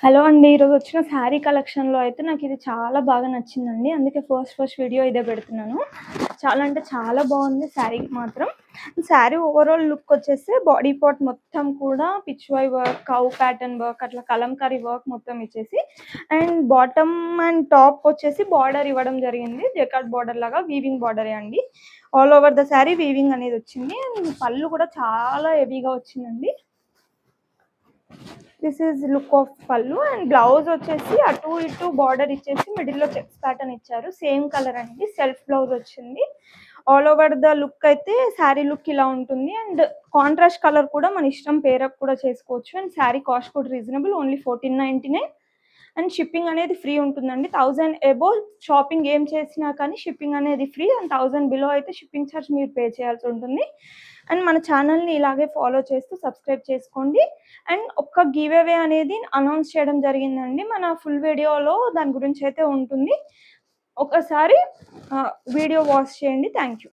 Hello అండి. ఈరోజు వచ్చిన శారీ కలెక్షన్‌లో అయితే నాకిది చాలా బాగా నచ్చిందండి. అందుకే ఫస్ట్ వీడియో ఇదే పెడుతున్నాను. చాలా అంటే చాలా బాగుంది శారీ మాత్రం. శారీ ఓవరాల్ లుక్ వచ్చేసి బాడీ పార్ట్ మొత్తం కూడా Pichwai work, cow pattern work అట్లా కలంకారీ వర్క్ మొత్తం ఇచ్చేసి అండ్ బాటమ్ అండ్ టాప్ వచ్చేసి బార్డర్ ఇవ్వడం జరిగింది. జకార్డ్ బార్డర్ లాగా వీవింగ్ బార్డరే అండి. All over the sari weaving అనేది వచ్చింది. అండ్ పళ్ళు కూడా చాలా హెవీగా వచ్చిందండి. దిస్ ఈజ్ లుక్ ఆఫ్ పళ్ళు అండ్ బ్లౌజ్ వచ్చేసి అటు ఇటు బార్డర్ ఇచ్చేసి మిడిల్లో చెక్స్ ప్యాటర్న్ ఇచ్చారు. సేమ్ కలర్ అండి. సెల్ఫ్ బ్లౌజ్ వచ్చింది. ఆల్ ఓవర్ ద లుక్ అయితే శారీ లుక్ ఇలా ఉంటుంది. అండ్ కాంట్రాస్ట్ కలర్ కూడా మన ఇష్టం పేరప్ కూడా చేసుకోవచ్చు. అండ్ శారీ కాస్ట్ కూడా రీజనబుల్, ఓన్లీ 1499. అండ్ షిప్పింగ్ అనేది ఫ్రీ ఉంటుందండి. 1000 అబోవ్ షాపింగ్ ఏం చేసినా కానీ షిప్పింగ్ అనేది ఫ్రీ. అండ్ 1000 బిలో అయితే షిప్పింగ్ ఛార్జ్ మీరు పే చేయాల్సి ఉంటుంది. అండ్ మన ఛానల్ని ఇలాగే ఫాలో చేస్తూ సబ్స్క్రైబ్ చేసుకోండి. అండ్ ఒక్క గివ్ అవే అనేది అనౌన్స్ చేయడం జరిగిందండి. మన ఫుల్ వీడియోలో దాని గురించి అయితే ఉంటుంది. ఒకసారి వీడియో వాచ్ చేయండి. Thank you.